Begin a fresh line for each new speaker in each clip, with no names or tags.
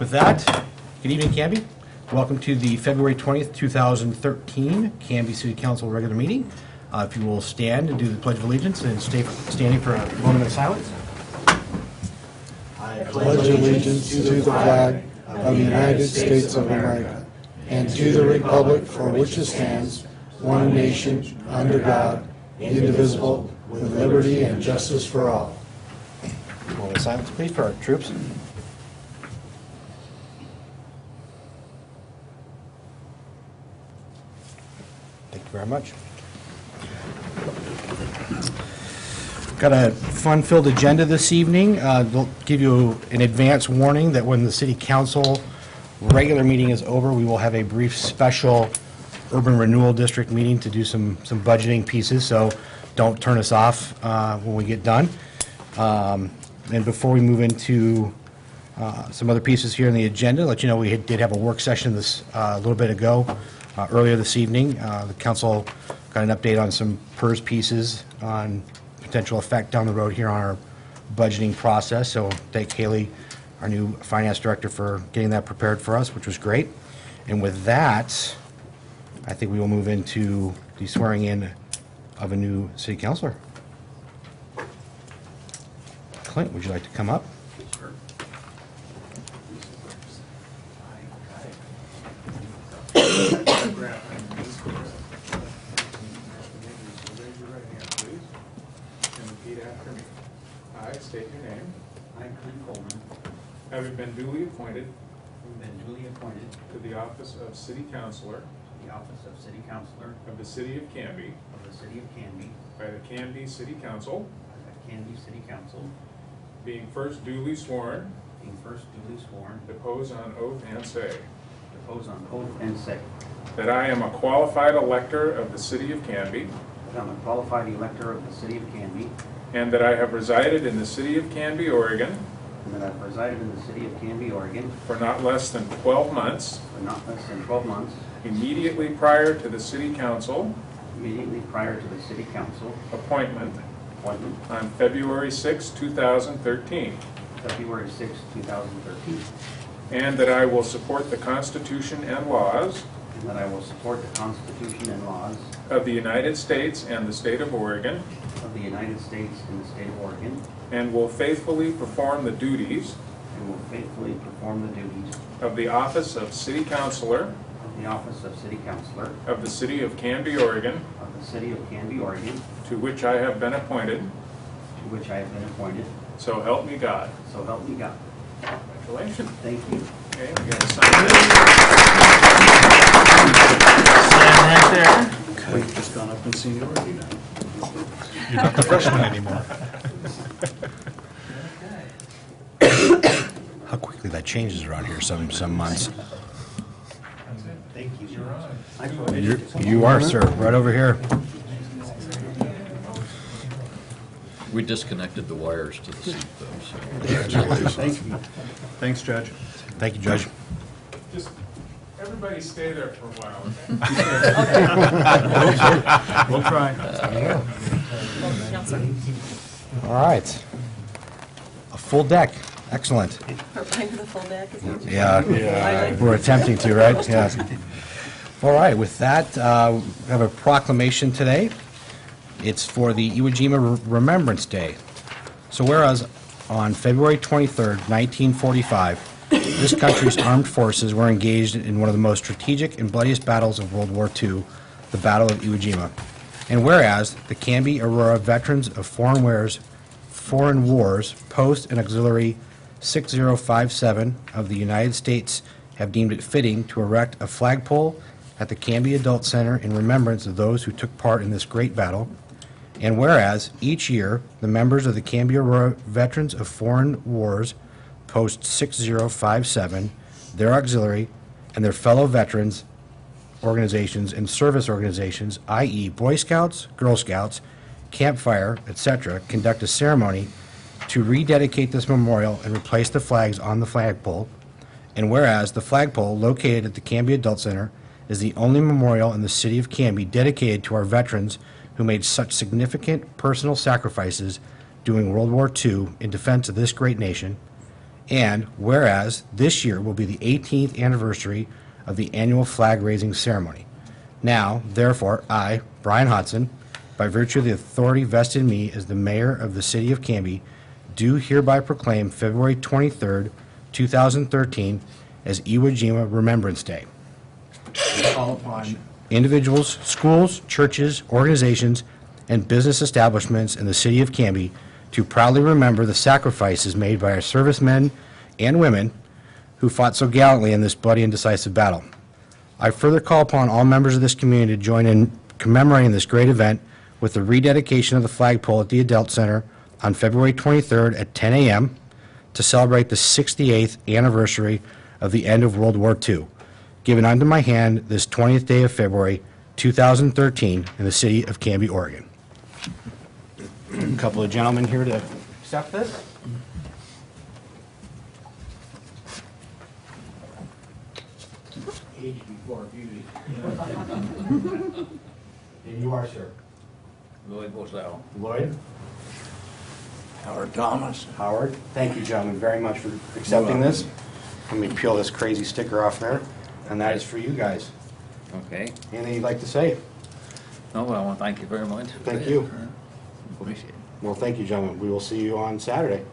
With that, good evening, Canby. Welcome to the February 20th, 2013 Canby City Council regular meeting. If you will stand and do the Pledge of Allegiance and stay standing for a moment of silence.
I pledge allegiance to the flag of the United States of America and to the republic for which it stands, one nation, under God, indivisible, with liberty and justice for all.
A moment of silence, please, for our troops. Thank you very much. Got a fun-filled agenda this evening. They'll give you an advance warning that when the City Council regular meeting is over, we will have a brief special Urban Renewal District meeting to do some budgeting pieces, so don't turn us off when we get done. And before we move into some other pieces here in the agenda, let you know we did have a work session this a little bit ago, earlier this evening. The council got an update on some PERS pieces on potential effect down the road here on our budgeting process. So thank Haley, our new finance director, for getting that prepared for us, which was great. And with that, I think we will move into the swearing in of a new city councilor. Clint, would you like to come up?
Sure. Raise your right hand, please, and repeat after me. I state your name.
I, Clint Coleman,
Having been duly appointed
have been duly appointed
to the office of City Councilor
to the office of City Councilor
of the City of Canby
of the City of Canby
by the Canby City Council,
by the Canby City Council,
being first duly sworn,
being first duly sworn,
depose on oath and say
depose on oath and say
that I am a qualified elector of the City of Canby
that I'm a qualified elector of the City of Canby
and that I have resided in the City of Canby, Oregon
and that I've resided in the City of Canby, Oregon
for not less than 12 months
for not less than 12 months,
immediately prior to the City Council
immediately prior to the City Council
appointment
appointment,
on February 6, 2013,
February 6, 2013,
and that I will support the Constitution and laws
and that I will support the Constitution and laws
of the United States and the State of Oregon,
of the United States and the State of Oregon,
and will faithfully perform the duties
and will faithfully perform the duties
of the office of City Councilor
of the office of City Councilor
of the City of Canby, Oregon,
of the City of Canby, Oregon,
to which I have been appointed,
to which I have been appointed,
so help me God.
so help me God.
Congratulations.
Thank you.
Okay, we got to sign this.
Sign right there.
We've just gone up in seniority now.
You're not the freshman anymore. How quickly that changes around here, some months.
Thank you.
You are, sir, right over here.
We disconnected the wires to the seat, though, so.
Thank you. Thanks, Judge.
Thank you, Judge.
Just everybody stay there for a while, okay?
We'll try.
All right. A full deck. Excellent.
We're playing with a full deck, is it?
Yeah, we're attempting to, right? Yeah. All right, with that, we have a proclamation today. It's for the Iwo Jima Remembrance Day. So whereas on February 23rd, 1945, this country's armed forces were engaged in one of the most strategic and bloodiest battles of World War II, the Battle of Iwo Jima. And whereas the Canby Aurora Veterans of Foreign Wars Post and Auxiliary 6057 of the United States have deemed it fitting to erect a flagpole at the Canby Adult Center in remembrance of those who took part in this great battle. And whereas each year the members of the Canby Aurora Veterans of Foreign Wars Post 6057, their auxiliary, and their fellow veterans organizations and service organizations, i.e. Boy Scouts, Girl Scouts, Campfire, etc., conduct a ceremony to rededicate this memorial and replace the flags on the flagpole. And whereas the flagpole located at the Canby Adult Center is the only memorial in the city of Canby dedicated to our veterans who made such significant personal sacrifices during World War II in defense of this great nation. And whereas this year will be the 18th anniversary of the annual flag raising ceremony. Now, therefore, I, Brian Hodson, by virtue of the authority vested in me as the mayor of the city of Canby, do hereby proclaim February 23rd, 2013 as Iwo Jima Remembrance Day. We call upon individuals, schools, churches, organizations, and business establishments in the city of Canby to proudly remember the sacrifices made by our servicemen and women who fought so gallantly in this bloody and decisive battle. I further call upon all members of this community to join in commemorating this great event with the rededication of the flagpole at the Adult Center on February 23rd at 10 a.m. to celebrate the 68th anniversary of the end of World War II, given unto my hand this 20th day of February 2013 in the city of Canby, Oregon. A couple of gentlemen here to accept this. Age before beauty. And you are, sir?
Lloyd Bozell.
Lloyd?
Howard Thomas.
Howard? Thank you, gentlemen, very much for accepting this. Let me peel this crazy sticker off there, and that is for you guys.
Okay.
Anything you'd like to say?
Oh, well, I want to thank you very much.
Thank you.
Appreciate it.
Well, thank you, gentlemen. We will see you on Saturday.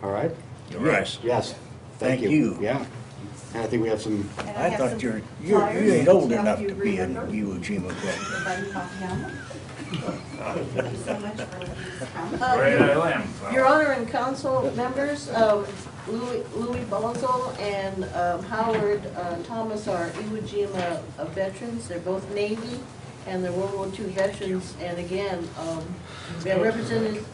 All right?
Yes.
Yes.
Thank you.
Yeah. And I think we have some,
I thought you ain't old enough to be in Iwo Jima Club.
Thank you so much for these comments.
Your Honor and council members, Louis Bozo and Howard Thomas are Iwo Jima veterans. They're both Navy and they're World War II veterans. And again, they're represented.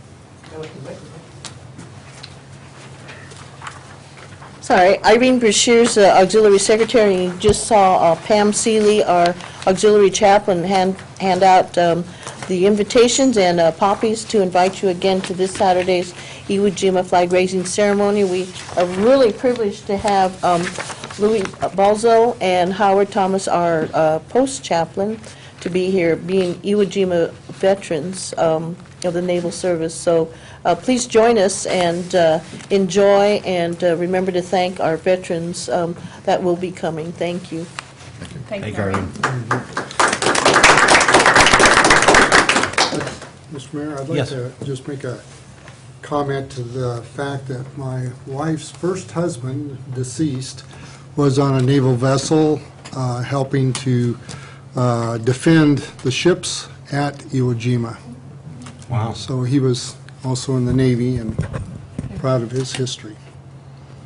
Sorry, Irene Brashear's auxiliary secretary. You just saw Pam Seeley, our auxiliary chaplain, hand out the invitations and poppies to invite you again to this Saturday's Iwo Jima flag raising ceremony. We are really privileged to have Louis Balzo and Howard Thomas, our post chaplain, to be here, being Iwo Jima veterans of the Naval Service. So please join us and enjoy, and remember to thank our veterans that will be coming. Thank you.
thank you, Irene.
Mr. Mayor, I'd like
Yes.
to just make a comment to the fact that my wife's first husband, deceased, was on a naval vessel helping to defend the ships at Iwo Jima.
Wow.
So he was also in the Navy and proud of his history.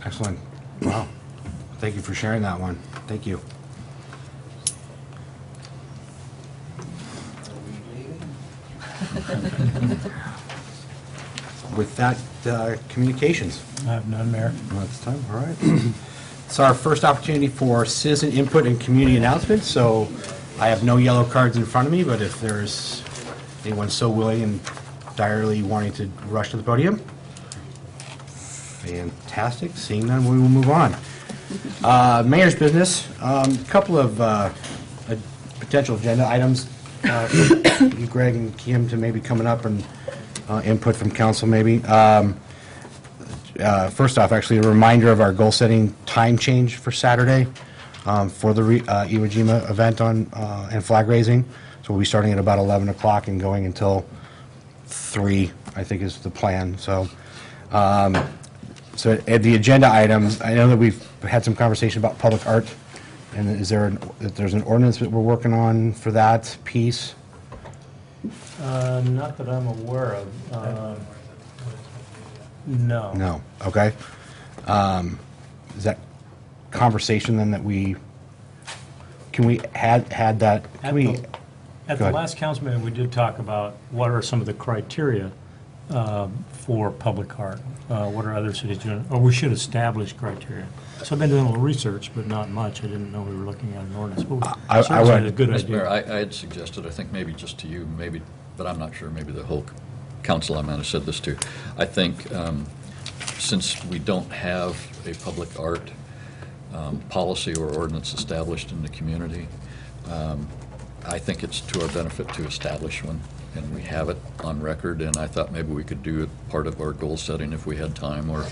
Excellent. Wow. Thank you for sharing that one. Thank you. With that, communications.
I have none, Mayor.
Not this time, all right. It's our first opportunity for citizen input and community announcements, so I have no yellow cards in front of me, but if there's anyone so willing and direly wanting to rush to the podium, fantastic. Seeing none, we will move on. Mayor's business, couple of potential agenda items. You, Greg, and Kim, to maybe coming up and input from council maybe. First off, actually, a reminder of our goal-setting time change for Saturday for the Iwo Jima event on and flag raising. So we'll be starting at about 11 o'clock and going until 3, I think is the plan. So, so at the agenda items, I know that we've had some conversation about public art, and is there there's an ordinance that we're working on for that piece?
Not that I'm aware of. No.
No. Okay. Is that conversation then that we can we had that? Can we?
At
Go
the
ahead.
last council meeting, we did talk about what are some of the criteria for public art. What are other cities doing? Or we should establish criteria. So I've been doing a little research, but not much. I didn't know we were looking at an ordinance. But
I
certainly
would-
a good
Mr. Mayor,
idea.
I had suggested, I think maybe just to you, maybe, but I'm not sure, maybe the whole council I might have said this to. I think since we don't have a public art policy or ordinance established in the community, I think it's to our benefit to establish one, and we have it on record, and I thought maybe we could do it part of our goal setting if we had time, or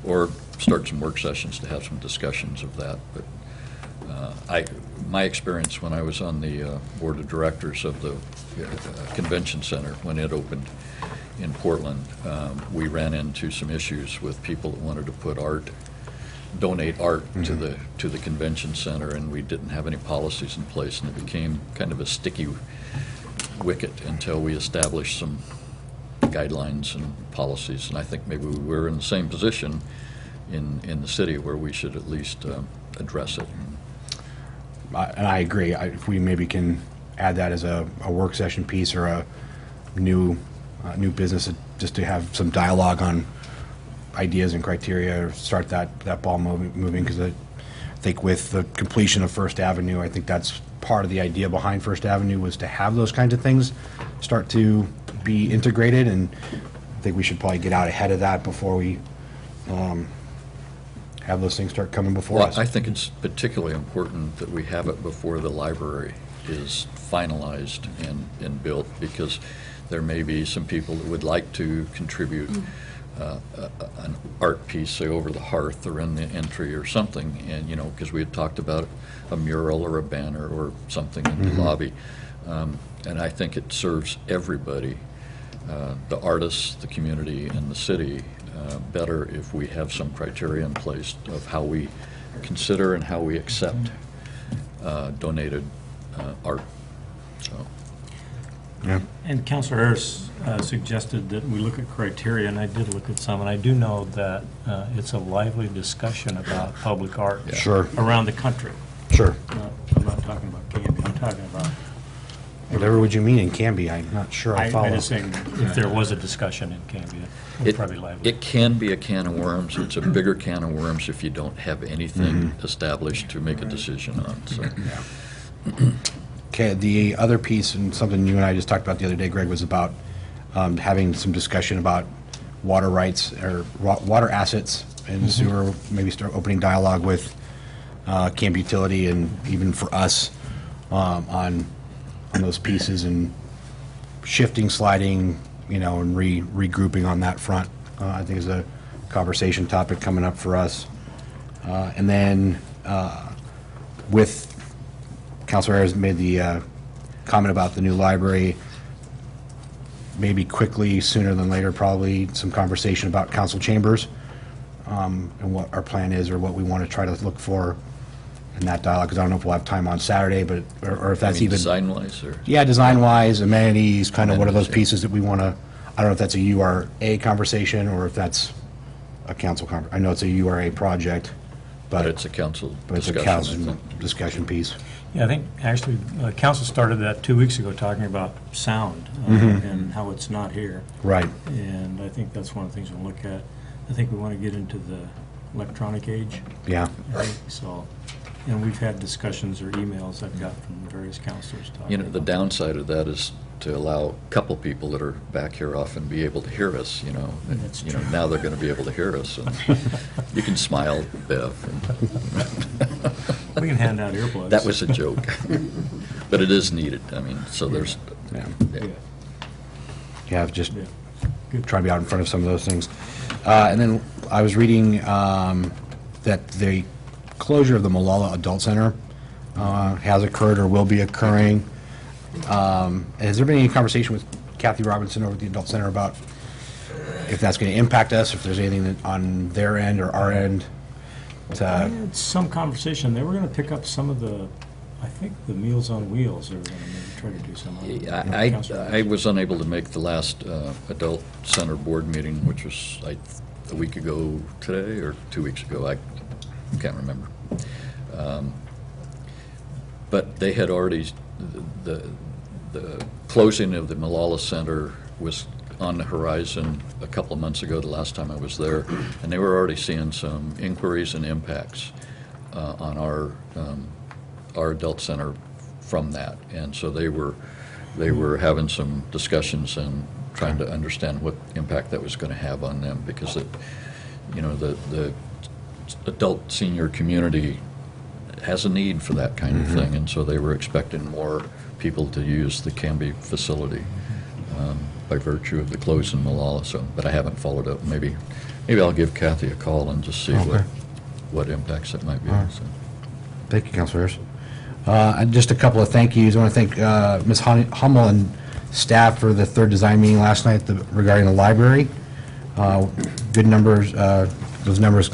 or start some work sessions to have some discussions of that. But my experience when I was on the board of directors of the convention center, when it opened in Portland, we ran into some issues with people that wanted to put donate art to the convention center, and we didn't have any policies in place, and it became kind of a sticky wicket until we established some guidelines and policies. And I think maybe we're in the same position in the city where we should at least address it.
And I agree. If we maybe can add that as a work session piece or a new business, just to have some dialogue on ideas and criteria, or start that ball moving, because I think with the completion of First Avenue, I think that's part of the idea behind First Avenue, was to have those kinds of things start to be integrated, and I think we should probably get out ahead of that before we have those things start coming before us.
I think it's particularly important that we have it before the library is finalized and built, because there may be some people that would like to contribute an art piece, say, over the hearth or in the entry or something, and, because we had talked about a mural or a banner or something in the lobby. And I think it serves everybody, the artists, the community, and the city, better if we have some criteria in place of how we consider and how we accept donated art. So.
Yeah.
And Councilor Harris suggested that we look at criteria, and I did look at some, and I do know that it's a lively discussion about public art
Sure.
around the country.
Sure.
I'm not talking about Canby, I'm talking about,
Whatever would you mean in Canby? I'm not sure I follow.
I'm just saying, if there was a discussion in Canby, it would probably lively.
It can be a can of worms. It's a bigger can of worms if you don't have anything established to make a decision on. So.
Okay, the other piece, and something you and I just talked about the other day, Greg, was about having some discussion about water rights or water assets in sewer, maybe start opening dialogue with Canby Utility, and even for us on those pieces, and shifting, sliding, and regrouping on that front. I think is a conversation topic coming up for us. And then with Councilor Ayers made the comment about the new library, maybe quickly, sooner than later, probably some conversation about council chambers and what our plan is, or what we want to try to look for in that dialogue, because I don't know if we'll have time on Saturday, but or if that's even
design-wise, or
yeah, design-wise, amenities, kind of what are those
Amenities, yeah.
pieces that we want to. I don't know if that's a URA conversation or if that's a council I know it's a URA project,
but it's a council
but it's a
discussion, I
council
think.
discussion piece.
Yeah, I think actually, council started that 2 weeks ago, talking about sound and how it's not here.
Right.
And I think that's one of the things we'll look at. I think we want to get into the electronic age.
Yeah.
I think so. And we've had discussions or emails I've got from various councilors talking
The
about
downside of that is to allow a couple people that are back here often be able to hear us, and,
That's true.
now they're going to be able to hear us. And you can smile, Bev.
We can hand out earplugs.
That was a joke. But it is needed. I mean, so there's,
Yeah.
Yeah,
Yeah, just
yeah. Good.
try to be out in front of some of those things. And then I was reading that the closure of the Malala Adult Center has occurred or will be occurring. Has there been any conversation with Kathy Robinson over at the Adult Center about if that's going to impact us, if there's anything that on their end or our end?
I had some conversation. They were going to pick up some of the, I think, the Meals on Wheels. They were going to maybe try to do some of it.
I was unable to make the last adult center board meeting, which was a week ago today or 2 weeks ago. I can't remember. But they had already, the closing of the Malala Center was on the horizon a couple of months ago, the last time I was there, and they were already seeing some inquiries and impacts on our adult center from that. And so they were having some discussions and trying to understand what impact that was going to have on them, because the adult senior community has a need for that kind of thing, and so they were expecting more people to use the Canby facility by virtue of the close in Malala. So, but I haven't followed up. Maybe Maybe I'll give Kathy a call and just see
Okay.
what impacts it might be.
All right.
So.
Thank you, Councilor Ayers. And just a couple of thank yous. I want to thank Ms. Hummel and staff for the third design meeting last night regarding the library. Good numbers. Those numbers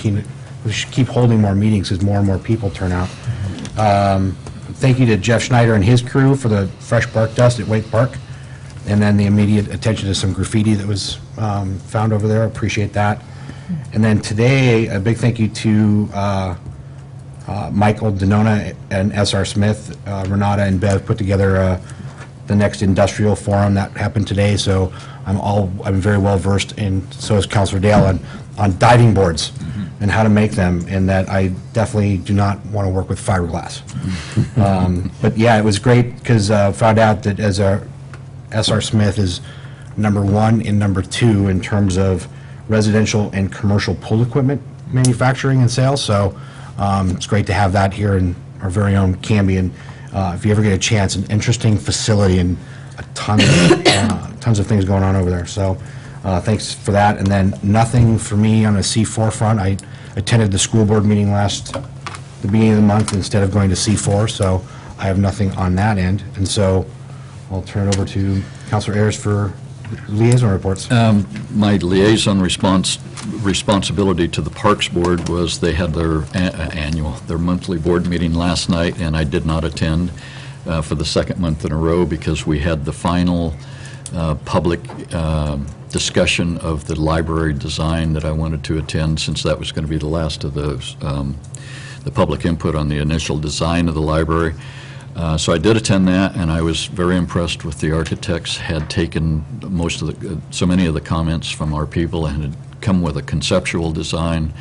we should keep holding more meetings as more and more people turn out. Thank you to Jeff Schneider and his crew for the fresh bark dust at Wake Park, and then the immediate attention to some graffiti that was found over there. Appreciate that. And then today, a big thank you to Michael Denona and S.R. Smith. Renata and Bev put together the next industrial forum that happened today, so I'm very well versed in, so is Councilor Dale, on diving boards and how to make them, and that I definitely do not want to work with fiberglass. But yeah, it was great because found out that as S.R. Smith is #1 and #2 in terms of residential and commercial pool equipment manufacturing and sales, so it's great to have that here in our very own Canby, and if you ever get a chance, an interesting facility and a tons of things going on over there. So thanks for that. And then nothing for me on a C4 front. I attended the school board meeting the beginning of the month instead of going to C4, so I have nothing on that end. And so I'll turn it over to Councilor Ayers for liaison reports.
My liaison responsibility to the Parks Board was they had their monthly board meeting last night, and I did not attend for the second month in a row because we had the final public discussion of the library design that I wanted to attend, since that was going to be the last of those, the public input on the initial design of the library. So I did attend that, and I was very impressed with the architects. Had taken so many of the comments from our people and had come with a conceptual design,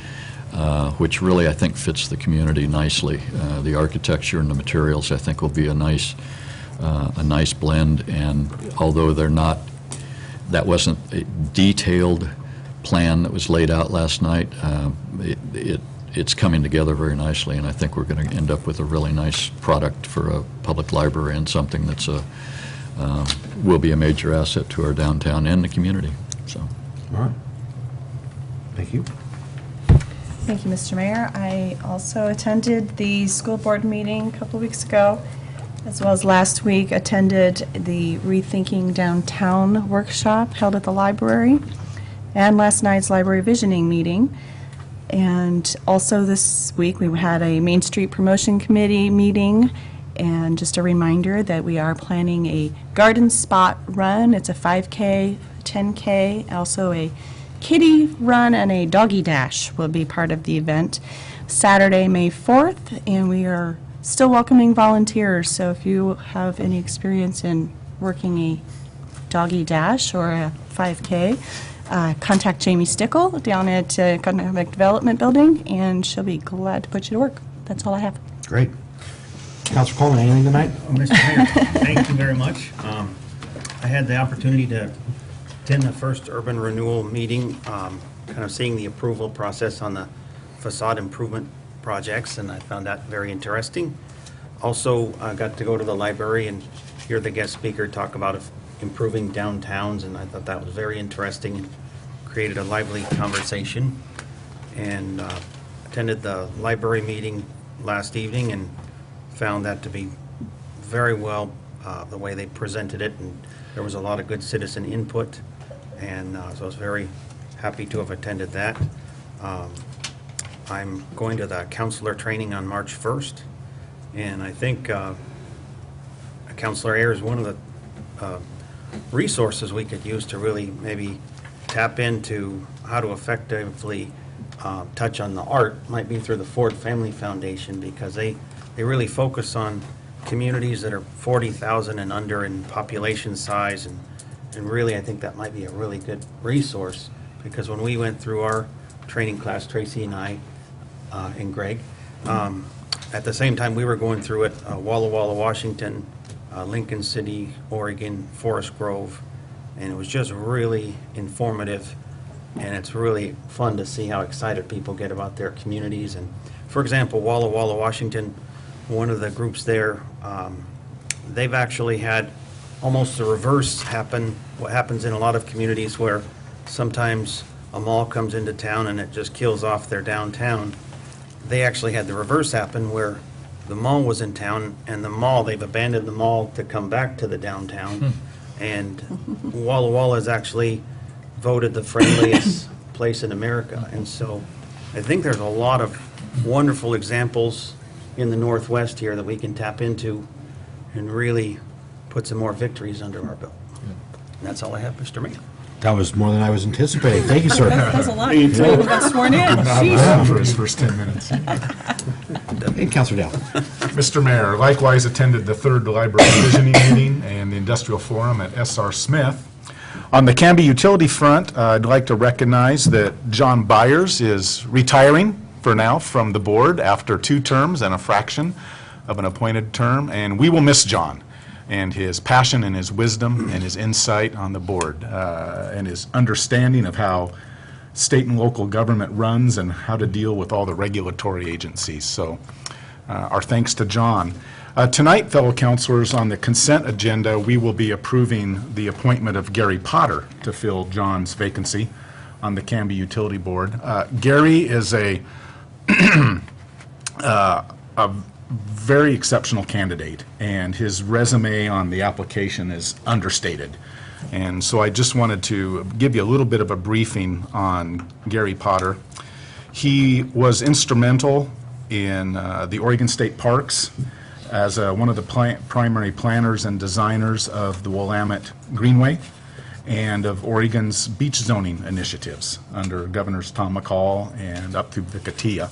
which really I think fits the community nicely. The architecture and the materials I think will be a nice blend. And although that wasn't a detailed plan that was laid out last night, it's coming together very nicely, and I think we're going to end up with a really nice product for a public library and something that's will be a major asset to our downtown and the community. So,
All right. Thank you.
Thank you, Mr. Mayor. I also attended the school board meeting a couple of weeks ago, as well as last week attended the Rethinking Downtown workshop held at the library, and last night's library visioning meeting. And also this week, we had a Main Street Promotion Committee meeting, and just a reminder that we are planning a garden spot run. It's a 5K, 10K, also a kiddie run, and a doggy dash will be part of the event Saturday, May 4th, and we are still welcoming volunteers. So if you have any experience in working a doggy dash or a 5K, contact Jamie Stickle down at Economic Development Building, and she'll be glad to put you to work. That's all I have.
Great. Councilor Coleman, anything tonight?
Mr. Mayor, thank you very much. I had the opportunity to attend the first urban renewal meeting, kind of seeing the approval process on the facade improvement projects, and I found that very interesting. Also, I got to go to the library and hear the guest speaker talk about improving downtowns, and I thought that was very interesting and created a lively conversation. And attended the library meeting last evening and found that to be very well the way they presented it, and there was a lot of good citizen input, and so I was very happy to have attended that. I'm going to the counselor training on March 1st, and I think Counselor Ayers is one of the resources we could use to really maybe tap into how to effectively touch on the art might be through the Ford Family Foundation, because they really focus on communities that are 40,000 and under in population size, and really I think that might be a really good resource, because when we went through our training class, Tracy and I and Greg, at the same time we were going through it, Walla Walla, Washington, Lincoln City, Oregon, Forest Grove, and it was just really informative, and it's really fun to see how excited people get about their communities. And for example, Walla Walla, Washington, one of the groups there, they've actually had almost the reverse happen, what happens in a lot of communities where sometimes a mall comes into town and it just kills off their downtown. They actually had the reverse happen where the mall was in town and they've abandoned the mall to come back to the downtown. And Walla Walla is actually voted the friendliest place in America. And so I think there's a lot of wonderful examples in the Northwest here that we can tap into and really put some more victories under our belt. And that's all I have, Mr. Mayor.
That was more than I was anticipating. Thank you, sir.
That's a lot. You even got sworn in.
For his first 10 minutes.
And Councilor Dowd.
Mr. Mayor, likewise attended the third library visioning meeting and the industrial forum at S.R. Smith. On the Canby utility front, I'd like to recognize that John Byers is retiring for now from the board after 2 terms and a fraction of an appointed term, and we will miss John and his passion and his wisdom and his insight on the board and his understanding of how state and local government runs and how to deal with all the regulatory agencies. So our thanks to John. Tonight, fellow councilors, on the consent agenda, we will be approving the appointment of Gary Potter to fill John's vacancy on the Canby Utility Board. Gary is a very exceptional candidate, and his resume on the application is understated. And so I just wanted to give you a little bit of a briefing on Gary Potter. He was instrumental in the Oregon State Parks as one of the primary planners and designers of the Willamette Greenway and of Oregon's beach zoning initiatives under Governors Tom McCall and up through the Katia.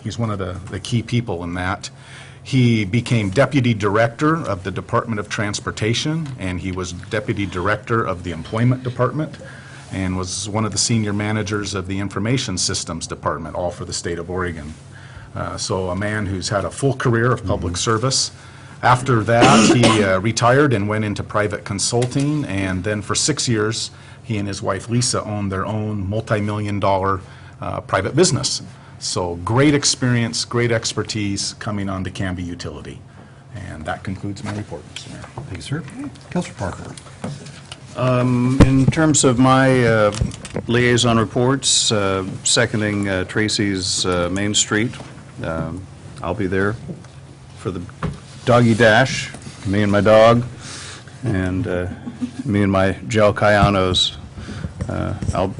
He's one of the key people in that. He became Deputy Director of the Department of Transportation, and he was Deputy Director of the Employment Department, and was one of the senior managers of the Information Systems Department, all for the state of Oregon. So a man who's had a full career of public service. After that, he retired and went into private consulting, and then for 6 years, he and his wife Lisa owned their own multi-million-dollar private business. So great experience, great expertise coming on to Canby Utility. And that concludes my report, Mr. Mayor.
Thank you, sir. Councilor Parker.
In terms of my liaison reports, seconding Tracy's Main Street, I'll be there for the doggy dash, me and my dog, and me and my gel Cayanos.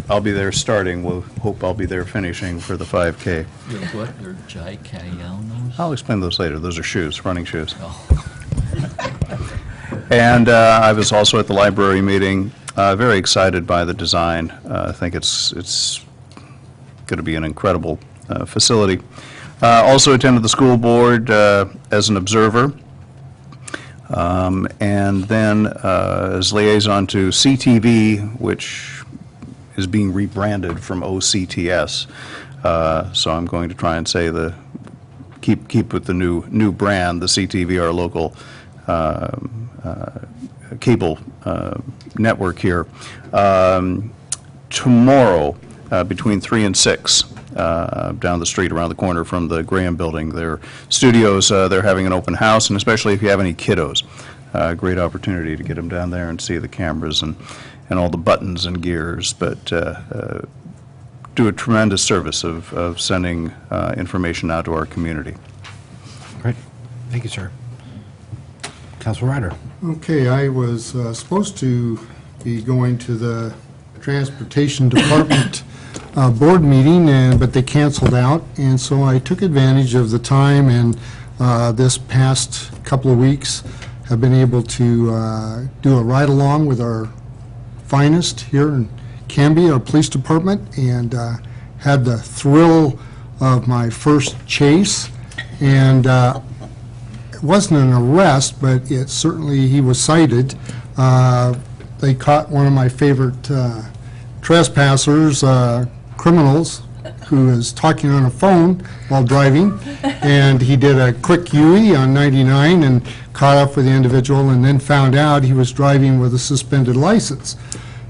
I'll be there starting. We'll hope I'll be there finishing for the 5K.
Your what? Your Jai Cayanos?
I'll explain those later. Those are shoes, running shoes. And I was also at the library meeting, very excited by the design. I think it's going to be an incredible facility. Also attended the school board as an observer, and then as liaison to CTV, which is being rebranded from OCTS. So I'm going to try and say keep with the new brand, the CTV, our local cable network here. Tomorrow, between 3 and 6, down the street around the corner from the Graham Building, their studios, they're having an open house, and especially if you have any kiddos, great opportunity to get them down there and see the cameras and all the buttons and gears, but do a tremendous service of sending information out to our community.
Great. Thank you, sir. Councilor Ryder.
Okay, I was supposed to be going to the Transportation Department board meeting, but they canceled out, and so I took advantage of the time, and this past couple of weeks have been able to do a ride-along with our finest here in Canby, our police department, and had the thrill of my first chase, and it wasn't an arrest, but it certainly, he was cited. They caught one of my favorite trespassers, criminals, who is talking on a phone while driving, and he did a quick UE on 99 and caught up with the individual, and then found out he was driving with a suspended license.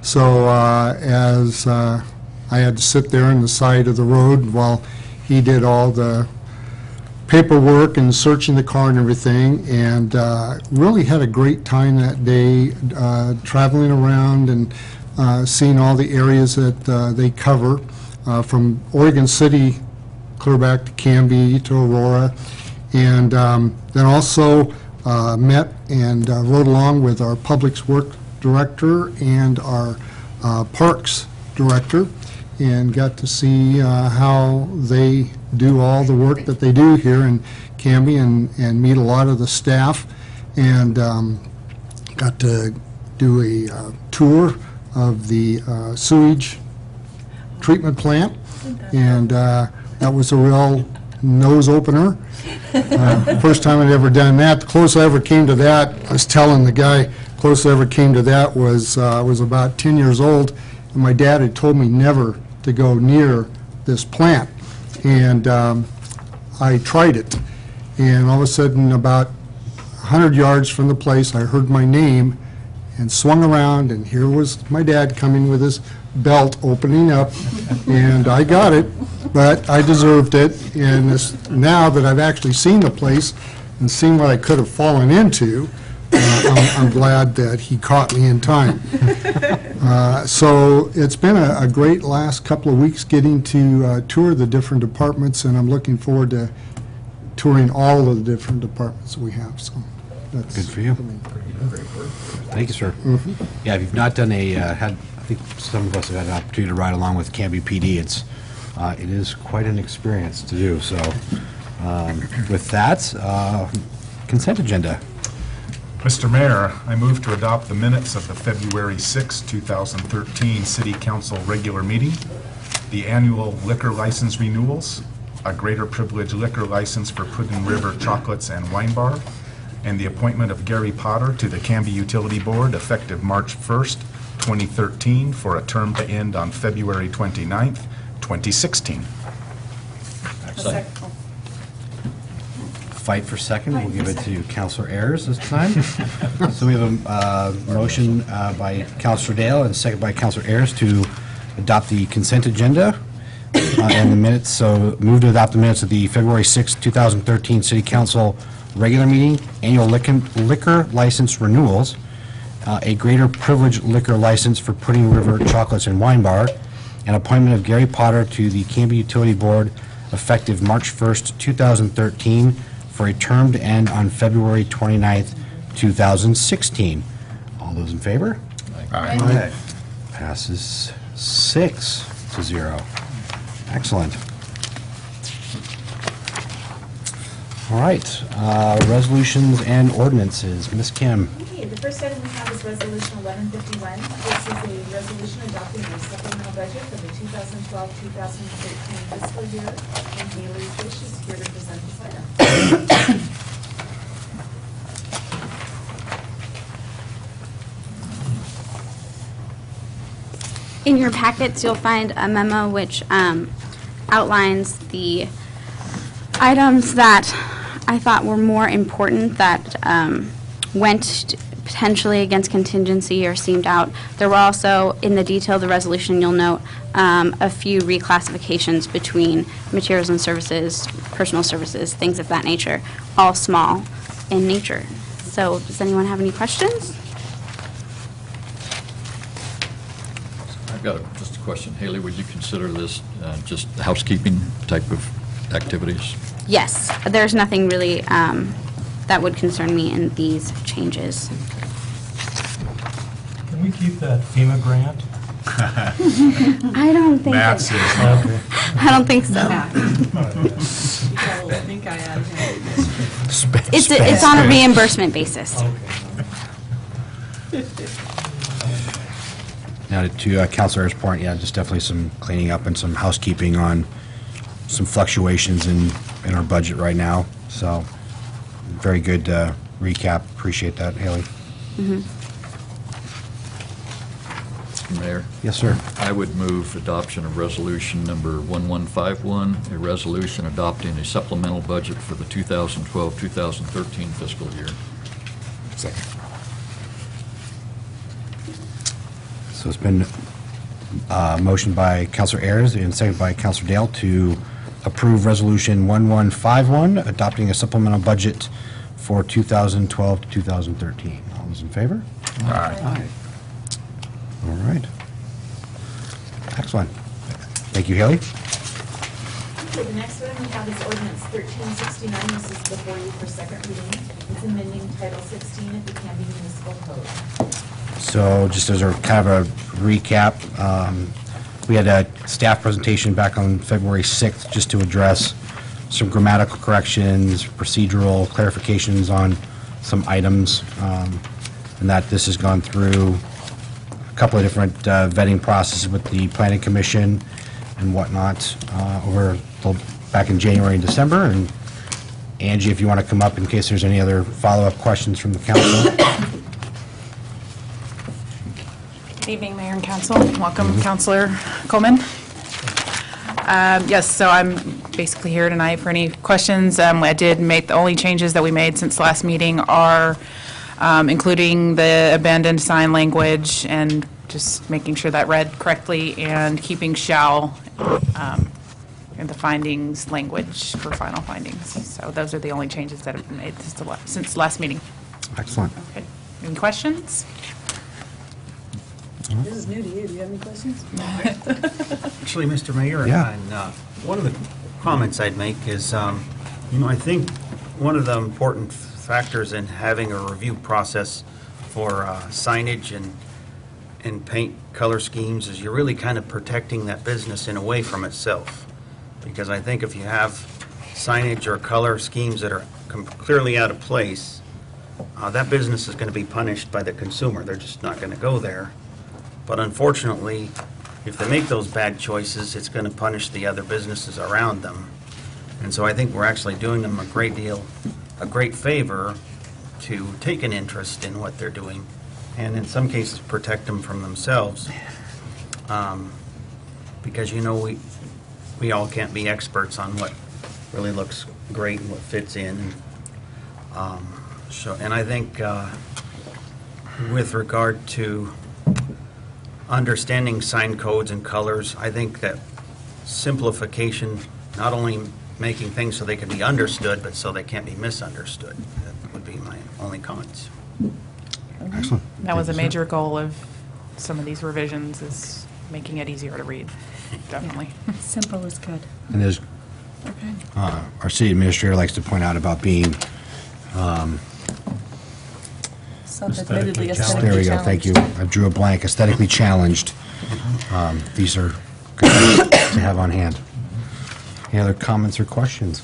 So as I had to sit there on the side of the road while he did all the paperwork and searching the car and everything, and really had a great time that day, traveling around and seeing all the areas that they cover, from Oregon City clear back to Canby to Aurora, and then also met and rode along with our Public Works Director and our Parks Director, and got to see how they do all the work that they do here in Canby, and meet a lot of the staff, and got to do a tour of the sewage treatment plant, and that was a real nose opener. First time I'd ever done that. The closest I ever came to that, I was telling the guy, closest I ever came to that was I was about 10 years old, and my dad had told me never to go near this plant. And I tried it, and all of a sudden, about 100 yards from the place, I heard my name and swung around, and here was my dad coming with his belt opening up, and I got it, but I deserved it. And now that I've actually seen the place and seen what I could have fallen into, I'm glad that he caught me in time. So it's been a great last couple of weeks getting to tour the different departments, and I'm looking forward to touring all of the different departments we have. So that's
Good for you. Thank you, sir. Yeah, if you've not done I think some of us have had an opportunity to ride along with Canby PD. It is quite an experience to do. So with that, consent agenda.
Mr. Mayor, I move to adopt the minutes of the February 6, 2013 City Council regular meeting, the annual liquor license renewals, a greater privilege liquor license for Puddin River Chocolates and Wine Bar, and the appointment of Gary Potter to the Canby Utility Board effective March 1st, 2013, for a term to end on February 29th, 2016.
Second.
Fight for second. We'll give it to Councilor Ayers this time. So we have a motion by Councilor Dale and second by Councilor Ayers to adopt the consent agenda and the minutes. So move to adopt the minutes of the February 6, 2013 City Council regular meeting, annual liquor license renewals, a greater privilege liquor license for Pudding River Chocolates and Wine Bar, and appointment of Gary Potter to the Canby Utility Board effective March 1st, 2013, for a term to end on February 29th, 2016. All those in favor?
Aye.
Passes 6-0. Excellent. All right, resolutions and ordinances. Ms. Kim.
Okay, the first item we have is Resolution 1151. This is a resolution adopting a supplemental budget for the 2012-2013 fiscal year. And Haley Fish is here to present this item.
In your packets, you'll find a memo which outlines the items that I thought were more important that went potentially against contingency or seemed out. There were also, in the detail of the resolution, you'll note a few reclassifications between materials and services, personal services, things of that nature, all small in nature. So does anyone have any questions?
I've got just a question. Haley, would you consider this just housekeeping type of activities?
Yes, there's nothing really that would concern me in these changes.
Can we keep that FEMA grant?
I don't think
Matt
so.
says
Okay.
I don't think so. It's on a reimbursement basis.
Now to Councilor's point, yeah, just definitely some cleaning up and some housekeeping on some fluctuations in our budget right now. So very good recap. Appreciate that, Haley.
Mr. Mayor?
Yes, sir.
I would move adoption of resolution number 1151, a resolution adopting a supplemental budget for the 2012-2013 fiscal year.
Second.
So it's been motioned by Councilor Ayers and seconded by Councilor Dale to approve Resolution 1151, adopting a supplemental budget for 2012 to 2013. All those in favor?
Aye.
All right. Excellent. Thank you, Haley.
Okay, the next one we have is ordinance 1369. This is before you for second reading. It's amending Title 16 of the Canby Municipal Code.
So just as a kind of a recap, we had a staff presentation back on February 6th just to address some grammatical corrections, procedural clarifications on some items, and that this has gone through a couple of different vetting processes with the Planning Commission and whatnot back in January and December. And Angie, if you want to come up in case there's any other follow-up questions from the council.
Good evening, Mayor and Council. Welcome, Councilor Coleman. Yes, so I'm basically here tonight for any questions. I did make, the only changes that we made since the last meeting are including the abandoned sign language and just making sure that read correctly and keeping shall in the findings language for final findings. So those are the only changes that have been made since the last meeting.
Excellent.
Okay. Any questions?
This is new to you. Do you have any questions?
Actually, Mr. Mayor,
Yeah.
and one of the comments I'd make is, I think one of the important factors in having a review process for signage and paint color schemes is you're really kind of protecting that business in a way from itself. Because I think if you have signage or color schemes that are clearly out of place, that business is going to be punished by the consumer. They're just not going to go there. But unfortunately, if they make those bad choices, it's going to punish the other businesses around them. And so I think we're actually doing them a great favor to take an interest in what they're doing, and in some cases protect them from themselves. Because, we all can't be experts on what really looks great and what fits in. And I think with regard to understanding sign codes and colors, I think that simplification, not only making things so they can be understood, but so they can't be misunderstood, that would be my only comments.
Excellent.
That was a major goal of some of these revisions, is making it easier to read, definitely.
Simple is good.
And there's,
Okay.
our city administrator likes to point out about being,
Self-admittedly
Aesthetically
aesthetically
there we go,
challenged.
thank you. I drew a blank, aesthetically challenged. These are good things to have on hand. Any other comments or questions?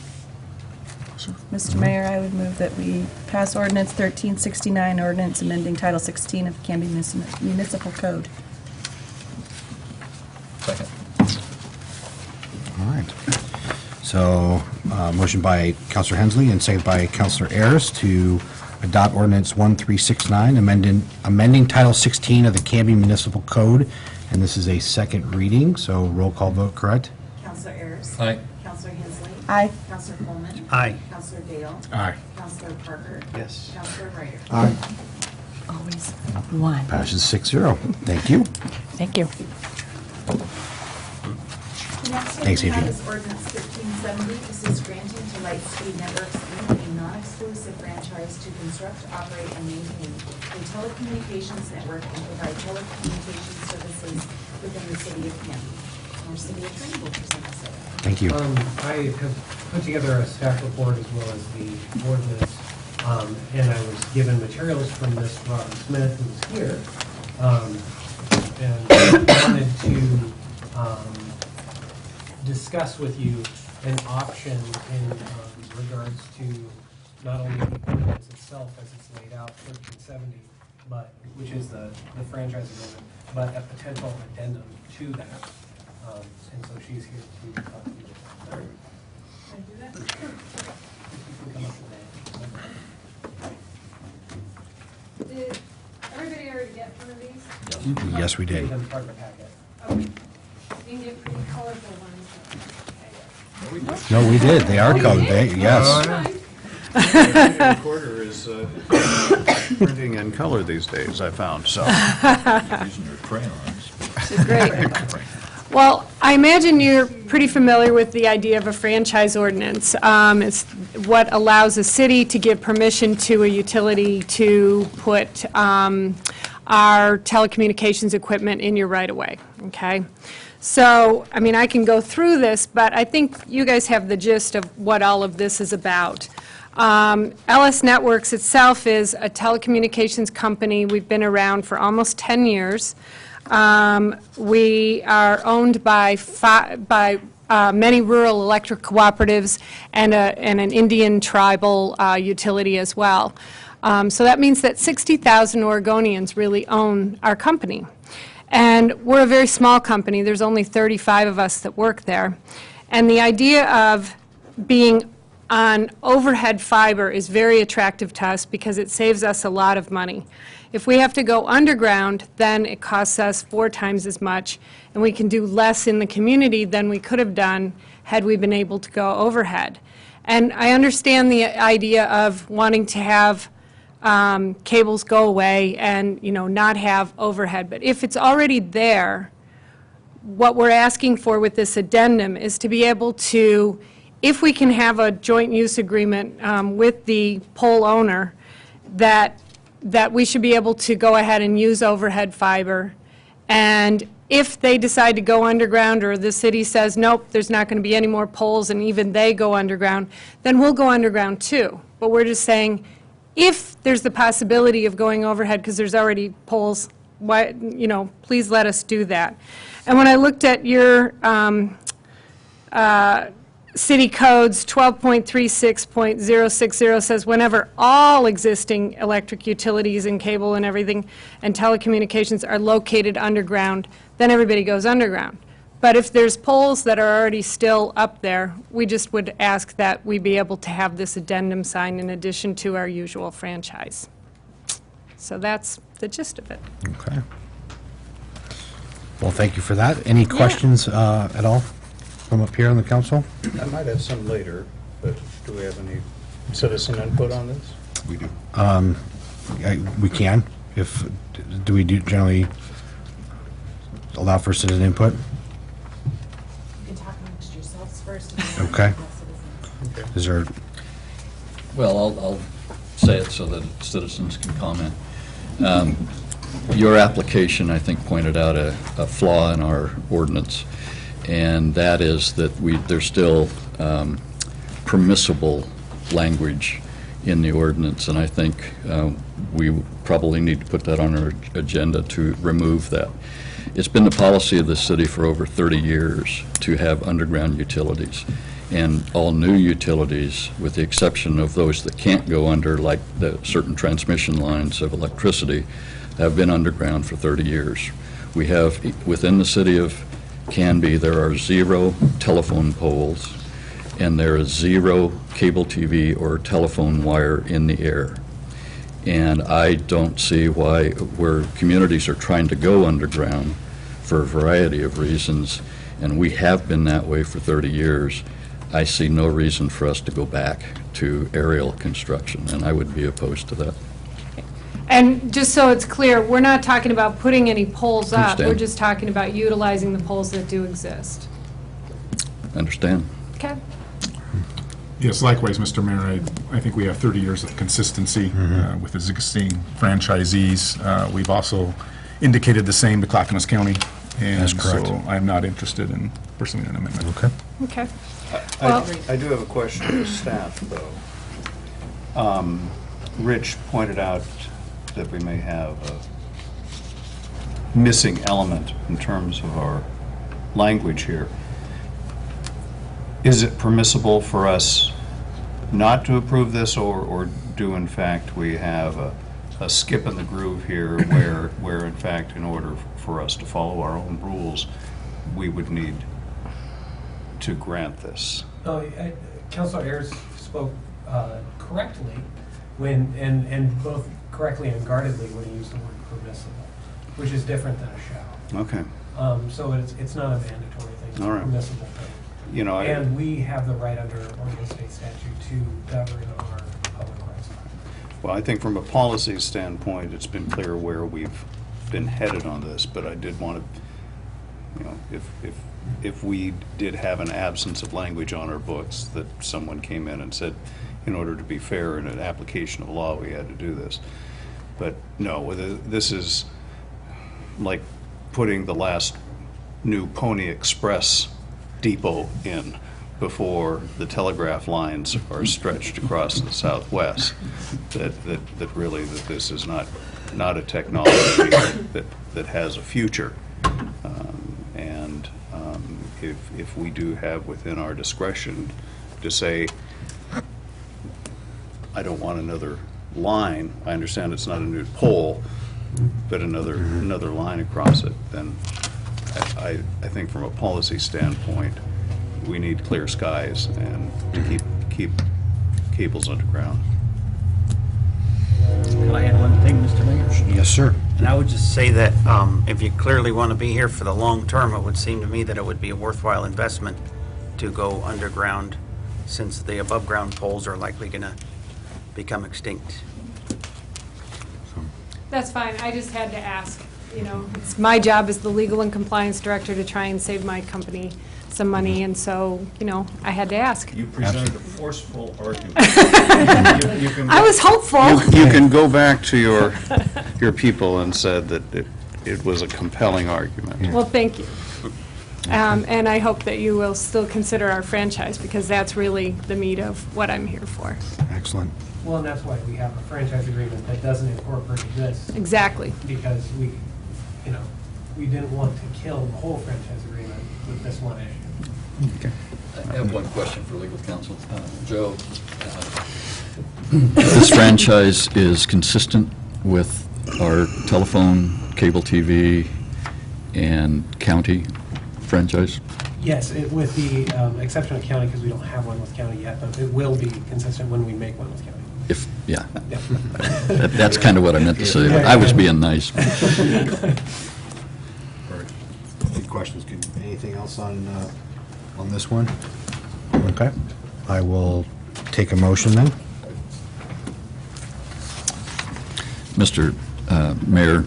Mr. Mayor, I would move that we pass ordinance 1369, ordinance amending Title 16 of the Canby Municipal Code.
Second.
All right. So, motion by Counselor Hensley and second by Counselor Ayers to adopt ordinance 1369, amending Title 16 of the Canby Municipal Code. And this is a second reading, so roll call vote, correct?
Counselor Ayers.
Aye.
Counselor Hensley.
Aye.
Counselor Coleman.
Aye.
Counselor Dale.
Aye.
Counselor Parker.
Yes.
Counselor Ryder.
Aye.
Always one.
Passes 6-0. Thank you.
Thank you.
The next one
Thanks,
we have
Angie.
is ordinance 1370. This is granting to Lightspeed Networks, Inc., a non-exclusive franchise to construct, operate, and maintain a telecommunications network and provide telecommunications services within the city of Canby. Our city attorney will present this item.
Thank you.
I have put together a staff report as well as the ordinance, and I was given materials from Ms. Robin Smith, who's here, and wanted to discuss with you an option in regards to not only the ordinance itself as it's laid out, 1370, but, which is the franchise agreement, but a potential addendum to that. And so she's here to talk to you about that.
Can I do that?
If you can come up with that.
Did everybody already get one of these?
Yes, we did.
Gave them part of the packet.
Okay. You can get pretty colorful ones.
No, we did. They are colored. Yes.
The recorder is printing in color these days, I found, so.
Using your crayons.
Great. Well, I imagine you're pretty familiar with the idea of a franchise ordinance. It's what allows a city to give permission to a utility to put our telecommunications equipment in your right-of-way, okay? So, I mean, I can go through this, but I think you guys have the gist of what all of this is about. LS Networks itself is a telecommunications company. We've been around for almost 10 years. We are owned by many rural electric cooperatives and an Indian tribal utility as well. So that means that 60,000 Oregonians really own our company. And we're a very small company. There's only 35 of us that work there. And the idea of being on overhead fiber is very attractive to us because it saves us a lot of money. If we have to go underground, then it costs us 4 times as much, and we can do less in the community than we could have done had we been able to go overhead. And I understand the idea of wanting to have cables go away and, not have overhead. But if it's already there, what we're asking for with this addendum is to be able to, if we can have a joint use agreement with the pole owner, that we should be able to go ahead and use overhead fiber. And if they decide to go underground, or the city says, nope, there's not going to be any more poles, and even they go underground, then we'll go underground too. But we're just saying, if there's the possibility of going overhead, because there's already poles, why, please let us do that. And when I looked at your city codes, 12.36.060 says whenever all existing electric utilities and cable and everything and telecommunications are located underground, then everybody goes underground. But if there's poles that are already still up there, we just would ask that we be able to have this addendum signed in addition to our usual franchise. So that's the gist of it.
Okay. Well, thank you for that. Any questions at all from up here on the council?
I might have some later, but do we have any citizen input on this?
We do.
We can. Do we generally allow for citizen input?
You can talk amongst yourselves first.
Okay. Is there,
Well, I'll say it so that citizens can comment. Your application, I think, pointed out a flaw in our ordinance, and that is that there's still permissible language in the ordinance, and I think we probably need to put that on our agenda to remove that. It's been the policy of the city for over 30 years to have underground utilities, and all new utilities, with the exception of those that can't go under, like the certain transmission lines of electricity, have been underground for 30 years. We have, within the city of Canby, there are 0 telephone poles, and there is 0 cable TV or telephone wire in the air. And I don't see why, where communities are trying to go underground for a variety of reasons, and we have been that way for 30 years, I see no reason for us to go back to aerial construction, and I would be opposed to that.
And just so it's clear, we're not talking about putting any poles up.
Understand.
We're just talking about utilizing the poles that do exist.
Understand?
Okay.
Yes, likewise, Mr. Mayor, I think we have 30 years of consistency with existing franchisees. We've also indicated the same to Clackamas County.
That's correct.
And so I'm not interested in pursuing an amendment.
okay.
Okay.
I do have a question for staff, though. Rich pointed out that we may have a missing element in terms of our language here. Is it permissible for us not to approve this, or do in fact we have a skip in the groove here where in fact, in order for us to follow our own rules, we would need to grant this?
Councilor Ayers spoke correctly and both correctly and guardedly when he used the word permissible, which is different than a shall.
Okay.
So it's not a mandatory thing, it's
All
a
right.
permissible thing. And we have the right under Oregon State statute to govern our public rights.
Well, I think from a policy standpoint, it's been clear where we've been headed on this, but I did want to, if we did have an absence of language on our books that someone came in and said, in order to be fair in an application of law, we had to do this. But no, this is like putting the last new Pony Express depot in before the telegraph lines are stretched across the southwest, that really that this is not a technology that has a future. If we do have within our discretion to say, I don't want another line, I understand it's not a new pole, but another line across it, then I think from a policy standpoint, we need clear skies and to keep cables underground.
Can I add one thing, Mr. Mayor?
Yes, sir.
And I would just say that if you clearly want to be here for the long term, it would seem to me that it would be a worthwhile investment to go underground, since the above-ground poles are likely going to become extinct.
That's fine, I just had to ask. You know, it's my job as the legal and compliance director to try and save my company some money, and so, you know, I had to ask.
You presented a forceful argument.
I was hopeful.
You can go back to your people and said that it was a compelling argument.
Well, thank you. And I hope that you will still consider our franchise, because that's really the meat of what I'm here for.
Excellent.
Well, and that's why we have a franchise agreement that doesn't incorporate this.
Exactly.
Because we didn't want to kill the whole franchise agreement with this one issue.
I have one question for legal counsel. Joe, this franchise is consistent with our telephone, cable TV, and county franchise?
Yes, with the exception of county, because we don't have one with county yet, but it will be consistent when we make one with county.
Yeah. That's kind of what I meant to say, but I was being nice.
Any questions? Anything else on this one? Okay. I will take a motion then.
Mr. Mayor,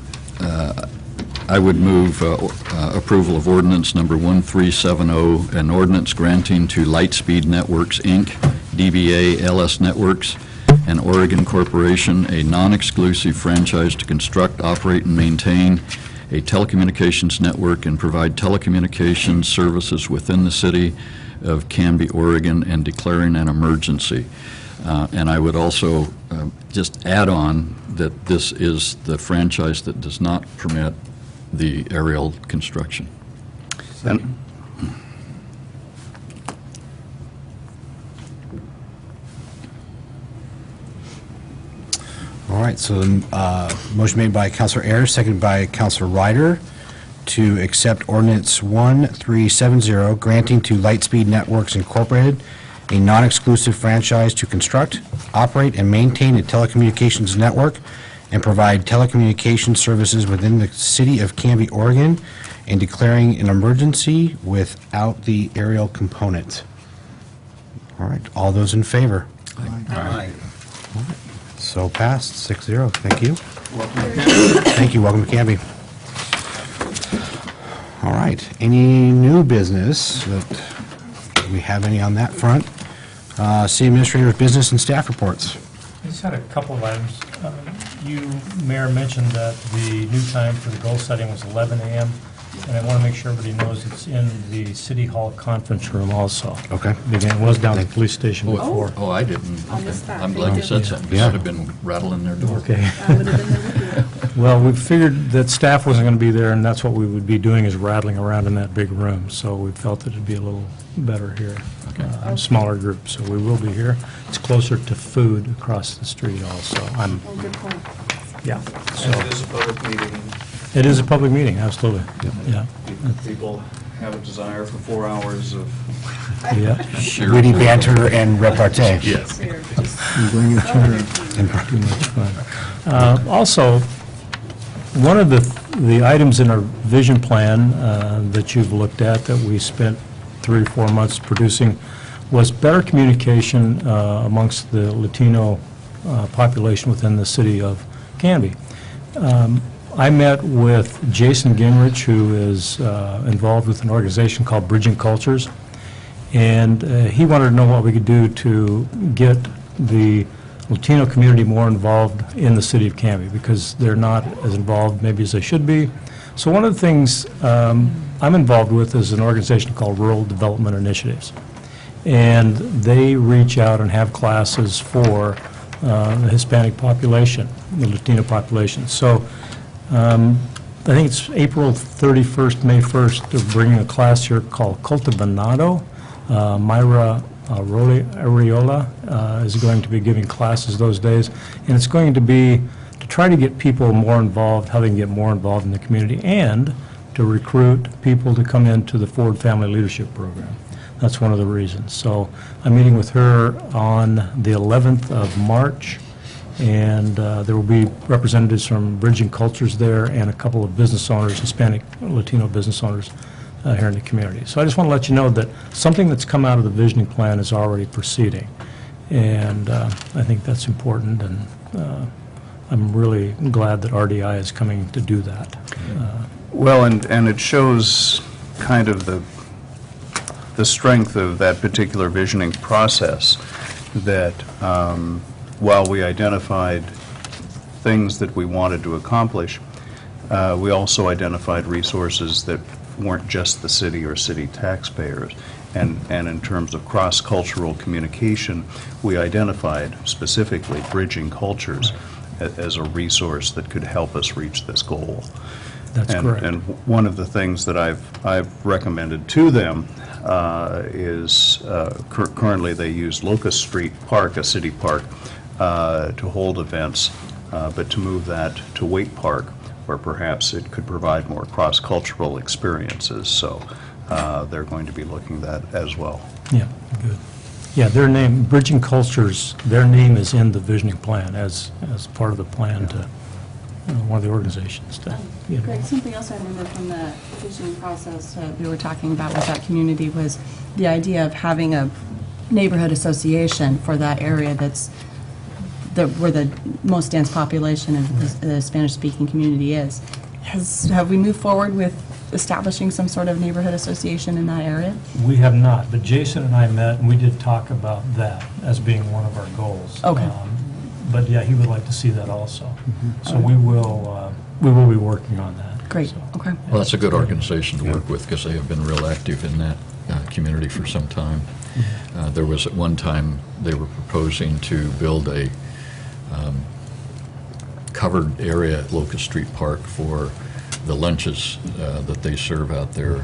I would move approval of ordinance number 1370, an ordinance granting to Lightspeed Networks, Inc., DBA LS Networks, and Oregon Corporation a non-exclusive franchise to construct, operate, and maintain a telecommunications network and provide telecommunications services within the city of Canby, Oregon, and declaring an emergency. And I would also just add on that this is the franchise that does not permit the aerial construction.
And
All right, so motion made by Councilor Ayers, seconded by Councilor Ryder to accept ordinance 1370, granting to Lightspeed Networks Incorporated a non-exclusive franchise to construct, operate, and maintain a telecommunications network and provide telecommunications services within the city of Canby, Oregon, and declaring an emergency without the aerial component. All right, all those in favor?
Aye.
So passed, 6-0. Thank you. Thank you. Welcome to Canby. All right. Any new business? Do we have any on that front? City Administrator's business and staff reports.
I just had a couple of items. You, Mayor, mentioned that the new time for the goal setting was 11 a.m., and I want to make sure everybody knows it's in the City Hall conference room also.
Okay.
Again, it was down at the police station before.
Oh, I didn't. I'm glad you said something.
Yeah.
Should have been rattling their door.
Okay. Well, we figured that staff wasn't going to be there, and that's what we would be doing, is rattling around in that big room. So we felt that it'd be a little better here.
Okay.
Smaller group, so we will be here. It's closer to food across the street also.
Good point.
Yeah. So
it is a public meeting.
it is a public meeting, absolutely. Yeah.
People have a desire for 4 hours of
Yeah.
Sure.
Witty banter and repartee.
Yes.
Bring your chair. Too much fun. Also, one of the items in our vision plan that you've looked at, that we spent 3 or 4 months producing, was better communication amongst the Latino population within the city of Canby. I met with Jason Gingrich, who is involved with an organization called Bridging Cultures, and he wanted to know what we could do to get the Latino community more involved in the city of Canby, because they're not as involved maybe as they should be. So one of the things I'm involved with is an organization called Rural Development Initiatives. And they reach out and have classes for the Hispanic population, the Latino population. So I think it's April 31st, May 1st, they're bringing a class here called Cultivanado. Myra Areola is going to be giving classes those days. And it's going to be to try to get people more involved, how they can get more involved in the community, and to recruit people to come into the Ford Family Leadership Program. That's one of the reasons. So I'm meeting with her on the 11th of March, and there will be representatives from Bridging Cultures there and a couple of business owners, Hispanic, Latino business owners here in the community. So I just want to let you know that something that's come out of the visioning plan is already proceeding, and I think that's important, and I'm really glad that RDI is coming to do that.
Well, and it shows kind of the strength of that particular visioning process, that while we identified things that we wanted to accomplish, we also identified resources that weren't just the city or city taxpayers. And in terms of cross-cultural communication, we identified specifically Bridging Cultures as a resource that could help us reach this goal.
That's correct.
And one of the things that I've recommended to them is currently they use Locust Street Park, a city park, to hold events, but to move that to Waite Park, where perhaps it could provide more cross-cultural experiences. So they're going to be looking at that as well.
Yeah, good. Yeah, their name, Bridging Cultures, their name is in the visioning plan as part of the plan to, one of the organizations to,
Greg, something else I remember from the visioning process we were talking about with that community was the idea of having a neighborhood association for that area where the most dense population of the Spanish-speaking community is. Have we moved forward with establishing some sort of neighborhood association in that area?
We have not, but Jason and I met, and we did talk about that as being one of our goals.
Okay.
But yeah, he would like to see that also. So we will be working on that.
Great,
So,
okay.
Well, that's a good organization to work with, because they have been real active in that community for some time. There was at one time, they were proposing to build a covered area at Locust Street Park for the lunches that they serve out there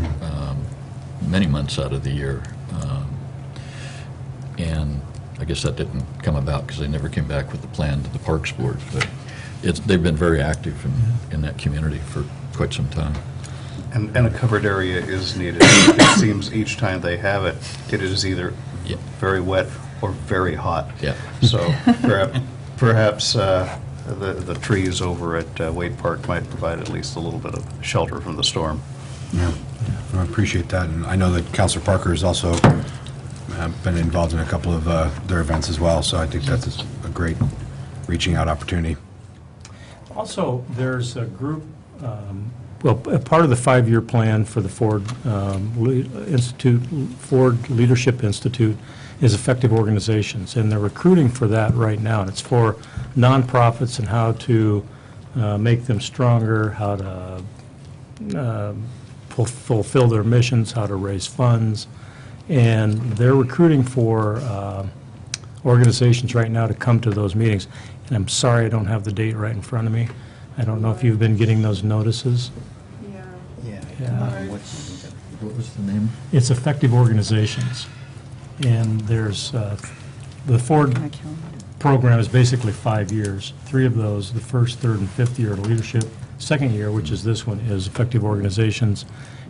many months out of the year. And I guess that didn't come about because they never came back with the plan to the Parks Board. But they've been very active in that community for quite some time.
And a covered area is needed. It seems each time they have it, it is either very wet or very hot.
Yeah.
So perhaps the trees over at Waite Park might provide at least a little bit of shelter from the storm.
Yeah, I appreciate that, and I know that Councilor Parker has also been involved in a couple of their events as well, so I think that's a great reaching out opportunity.
Also, there's a group, well, a part of the 5-year plan for the Ford Ford Leadership Institute is effective organizations, and they're recruiting for that right now, and it's for nonprofits and how to make them stronger, how to fulfill their missions, how to raise funds, and they're recruiting for organizations right now to come to those meetings. And I'm sorry I don't have the date right in front of me. I don't know if you've been getting those notices.
What was the name?
It's effective organizations. And there's, the Ford program is basically 5 years. 3 of those, the first, third, and fifth year are leadership. Second year, which is this one, is effective organizations.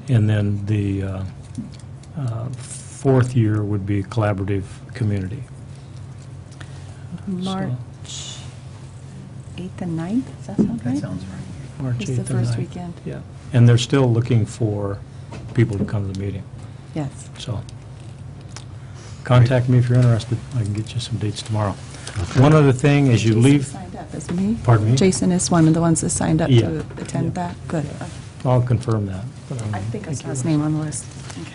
And then the fourth year would be collaborative community.
March 8th and 9th, does that sound right?
That sounds right.
March 8th
It's the
and
first
9th.
weekend.
Yeah. And they're still looking for people to come to the meeting.
Yes.
So contact me if you're interested. I can get you some dates tomorrow. One other thing, as you leave.
Jason signed up, isn't he?
Pardon me?
Jason is one of the ones that signed up
Yeah.
to attend that? Good.
I'll confirm that. But,
I think I saw his name on the list. Okay.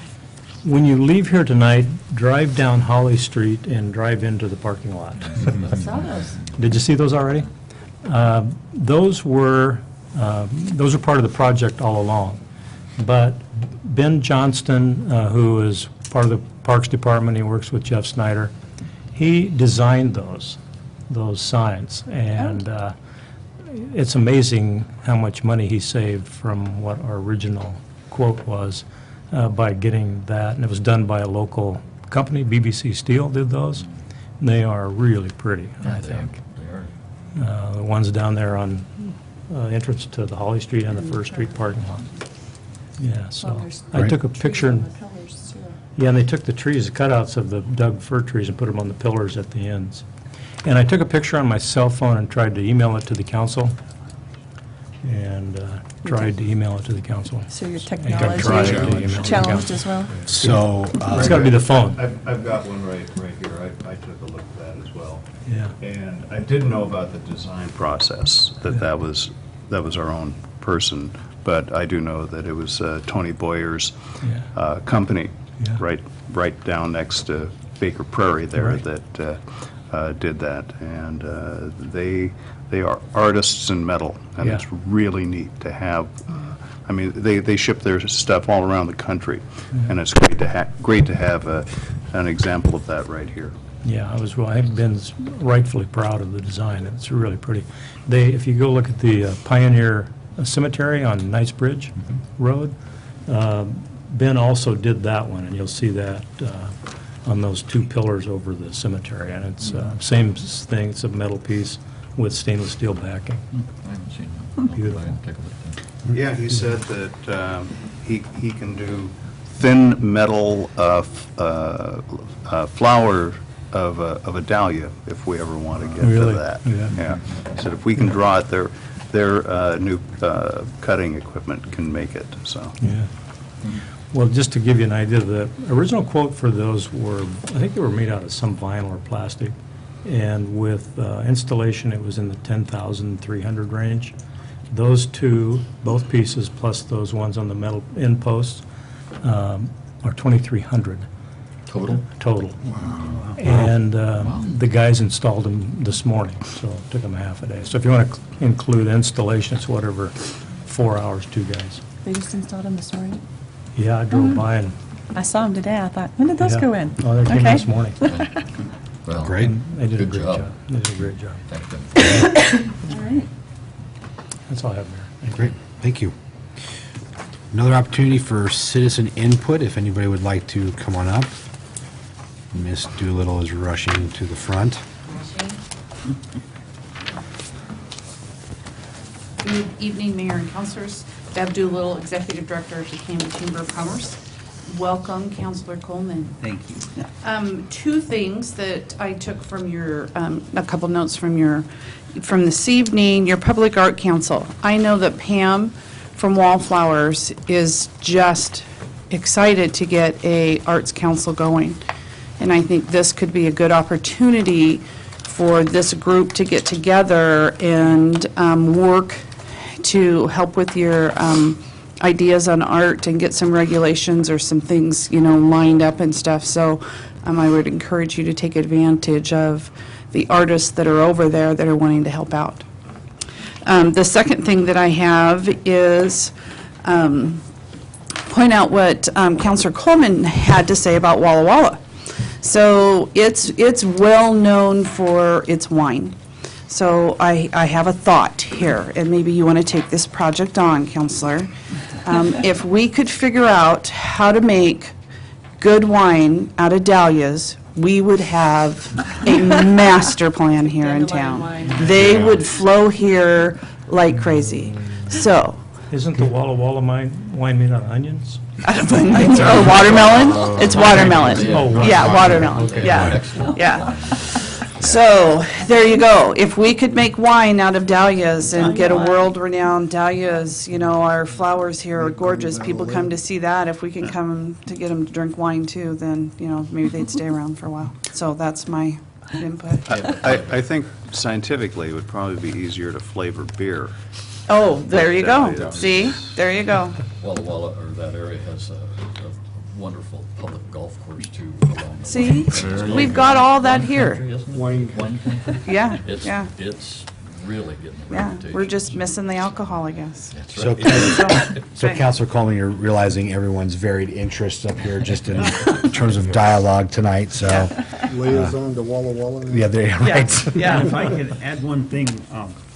When you leave here tonight, drive down Holly Street and drive into the parking lot.
Saw those.
Did you see those already? Those were Those are part of the project all along. But Ben Johnston, who is part of the Parks Department, he works with Jeff Snyder, he designed those signs. And it's amazing how much money he saved from what our original quote was by getting that. And it was done by a local company, BBC Steel did those. And they are really pretty, I think.
They are.
The ones down there on entrance to the Holly Street and the First Street parking lot. Yeah, so I took a picture. Yeah, and they took the trees, the cutouts of the Doug fir trees and put them on the pillars at the ends. And I took a picture on my cell phone and tried to email it to the council. And tried to email it to the council.
So your
And got tried to email it to the
challenged
council.
as well?
So,
It's got to be the phone.
I've got one right here. I took a look at that as well.
Yeah.
And I didn't know about the design
Process, that was our own person, but I do know that it was Tony Boyer's
Yeah.
company,
Yeah.
right down next to Baker Prairie there,
Right.
that did that. And they are artists in metal, and
Yeah.
it's really neat to have. I mean, they ship their stuff all around the country, and it's great to have an example of that right here.
Yeah, I've been rightfully proud of the design. It's really pretty. If you go look at the Pioneer Cemetery on Knightsbridge Road, Ben also did that one, and you'll see that on those two pillars over the cemetery. And it's same thing, it's a metal piece with stainless steel backing.
I haven't seen that.
Beautiful.
I'll take a look then.
Yeah, he said that he can do thin metal flower of a dahlia if we ever want to get to
Really?
that.
Yeah.
He said if we can draw it, their new cutting equipment can make it, so.
Yeah. Well, just to give you an idea, the original quote for those were, I think they were made out of some vinyl or plastic, and with installation, it was in the 10,300 range. Those two, both pieces, plus those ones on the metal end posts, are 2,300.
Total?
Total. And the guys installed them this morning, so it took them half a day. So if you want to include installation, it's whatever, 4 hours, two guys.
They just installed them this morning?
Yeah, I drove by and...
I saw them today. I thought, when did those
Yeah.
go in?
Oh, they came
Okay.
this morning.
Well,
Great.
They did a
Good
great
job.
job. They did a great job.
Thank them.
All right.
That's all I have, Mayor. Thank you.
great, thank you. Another opportunity for citizen input, if anybody would like to come on up. Miss Doolittle is rushing to the front.
Good evening, Mayor and Councilors. Deb Doolittle, Executive Director of the Camden Chamber of Commerce. Welcome, Councilor Coleman.
Thank you.
Two things that I took from your, a couple notes from this evening, your Public Art Council. I know that Pam from Wallflowers is just excited to get a Arts Council going. And I think this could be a good opportunity for this group to get together and work to help with your ideas on art and get some regulations or some things, lined up and stuff. So I would encourage you to take advantage of the artists that are over there that are wanting to help out. The second thing that I have is point out what Councilor Coleman had to say about Walla Walla. So it's well known for its wine. So I have a thought here, and maybe you want to take this project on, Counselor. If we could figure out how to make good wine out of dahlias, we would have a master plan here in town. They would flow here like crazy. So.
Isn't the Walla Walla wine made out of onions?
Or watermelon? It's watermelon.
Oh,
Yeah, watermelon,
Okay.
yeah. So, there you go. If we could make wine out of dahlias and get a world-renowned dahlias, our flowers here are gorgeous. People come to see that. If we can come to get them to drink wine too, then, maybe they'd stay around for a while. So that's my input.
I think scientifically, it would probably be easier to flavor beer.
Oh, there you go.
Dahlias.
See? There you go.
Walla Walla, or that area has a wonderful public golf course too along the
See?
way.
We've got all that here.
Wine country, isn't it? Wine country.
Yeah,
It's,
yeah.
it's really getting the
Yeah,
reputation.
we're just missing the alcohol, I guess.
That's
So,
right.
so Counselor Coleman, you're realizing everyone's varied interests up here just in terms of dialogue tonight, so.
Liaison to Walla Walla.
Yeah, there, right.
Yeah, if I could add one thing.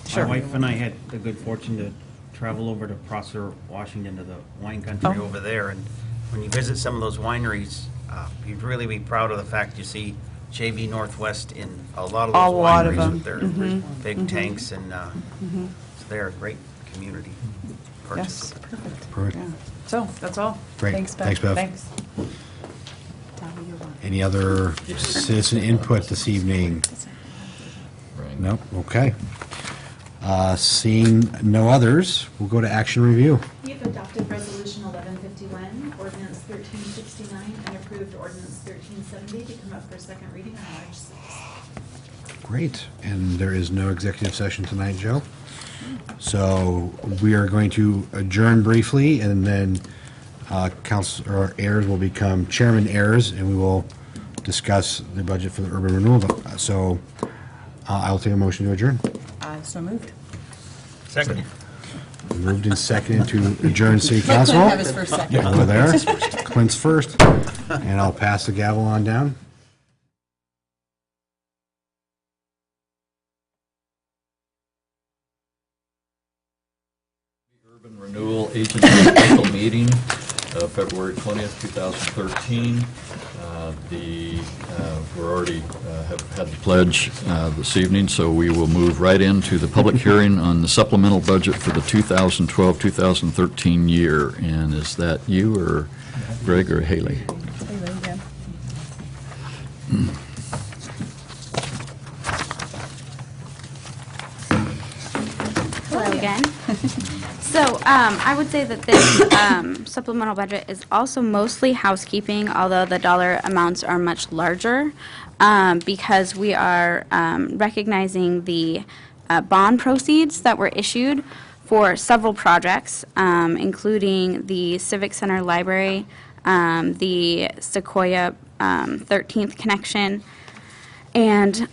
Sure.
My wife and I had the good fortune to travel over to Prosser, Washington, to the wine country
Oh.
over there. And when you visit some of those wineries, you'd really be proud of the fact you see JV Northwest in a lot of
A
those
lot of
wineries
them.
with their big tanks, and so they're a great community purchase.
Yes, perfect.
Perfect.
Yeah. So, that's all.
Great.
Thanks, Bev.
Thanks, Bev.
Thanks.
Any other citizen input this evening?
Right.
Nope, okay. Seeing no others, we'll go to action review.
We have adopted Resolution 1151, Ordinance 1369, and approved Ordinance 1370 to come up for second reading on March 6th.
Great, and there is no executive session tonight, Joe. So we are going to adjourn briefly, and then Councilor Ayers will become Chairman Ayers, and we will discuss the budget for the urban renewal. So I will take a motion to adjourn.
So moved.
Second.
Moved and seconded to adjourn city council.
Have his first second.
Over there. Clint's first. And I'll pass the gavel on down.
Urban Renewal Agency special meeting, February 20th, 2013. We're already have had the pledge this evening, so we will move right into the public hearing on the supplemental budget for the 2012-2013 year. And is that you or Greg or Haley?
Hello again. So I would say that this supplemental budget is also mostly housekeeping, although the dollar amounts are much larger, because we are recognizing the bond proceeds that were issued for several projects, including the Civic Center Library, the Sequoia 13th connection, and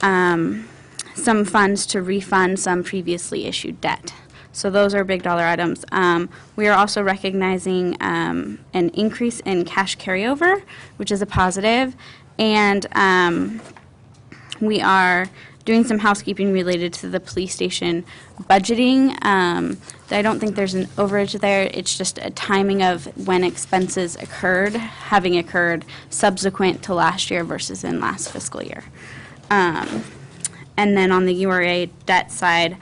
some funds to refund some previously issued debt. So those are big dollar items. We are also recognizing an increase in cash carryover, which is a positive, and we are doing some housekeeping related to the police station budgeting. I don't think there's an overage there. It's just a timing of when expenses occurred, having occurred subsequent to last year versus in last fiscal year. And then on the URA debt side,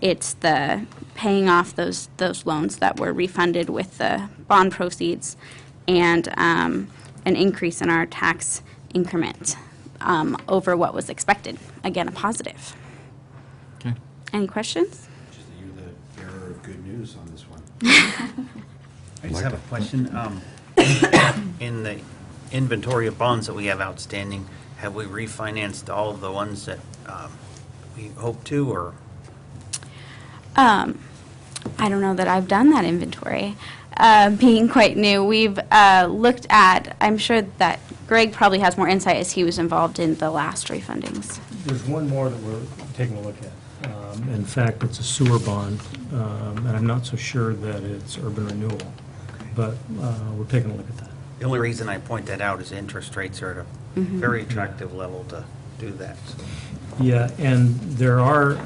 it's the paying off those loans that were refunded with the bond proceeds, and an increase in our tax increment over what was expected. Again, a positive.
Okay.
Any questions?
You're the bearer of good news on this one.
I just have a question. In the inventory of bonds that we have outstanding, have we refinanced all of the ones that we hope to, or?
I don't know that I've done that inventory. Being quite new, we've looked at, I'm sure that Greg probably has more insight as he was involved in the last refundings.
There's one more that we're taking a look at. In fact, it's a sewer bond, and I'm not so sure that it's urban renewal, but we're taking a look at that.
The only reason I point that out is interest rates are at a very attractive level to do that. So.
Yeah, and there are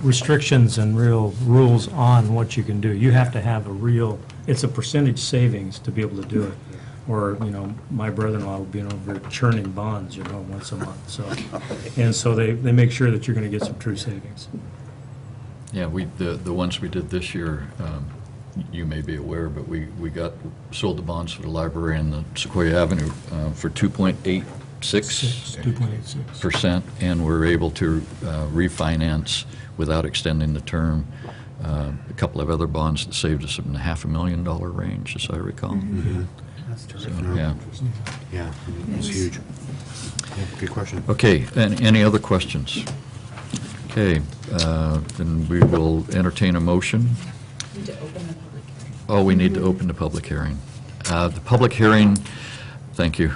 restrictions and real rules on what you can do. You have to have a real, it's a percentage savings to be able to do it. Or, you know, my brother-in-law will be over churning bonds, you know, once a month, so. And so they make sure that you're going to get some true savings.
Yeah, the ones we did this year, you may be aware, but we sold the bonds for the library and the Sequoia Avenue for 2.86%, and we're able to refinance without extending the term a couple of other bonds that saved us in the $500,000 range, as I recall.
That's terrific.
So, yeah.
Yeah, it's huge. Yeah, good question.
Okay, and any other questions? Okay, then we will entertain a motion.
Need to open the public hearing.
Oh, we need to open the public hearing. The public hearing, thank you,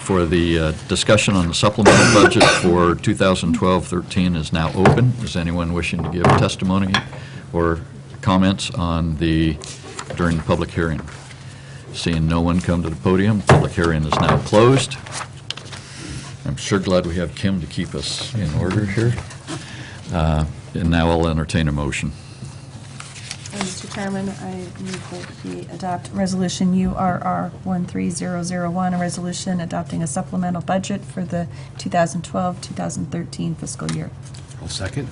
for the discussion on the supplemental budget for 2012-13 is now open. Is anyone wishing to give testimony or comments on during the public hearing? Seeing no one come to the podium, public hearing is now closed. I'm sure glad we have Kim to keep us in order here. And now I'll entertain a motion.
Mr. Chairman, I move that we adopt Resolution URR 13001, a resolution adopting a supplemental budget for the 2012-2013 fiscal year.
I'll second.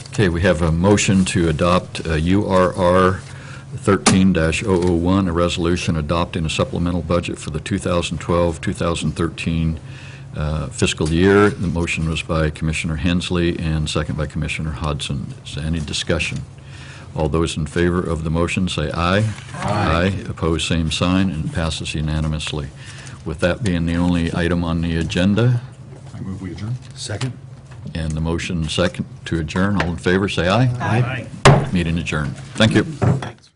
Okay, we have a motion to adopt URR 13-001, a resolution adopting a supplemental budget for the 2012-2013 fiscal year. The motion was by Commissioner Hensley and second by Commissioner Hodson. Is there any discussion? All those in favor of the motion say aye. Aye. Opposed, same sign, and it passes unanimously. With that being the only item on the agenda.
I move we adjourn.
Second.
And the motion second to adjourn. All in favor, say aye.
Aye.
Meeting adjourned. Thank you.
Thanks.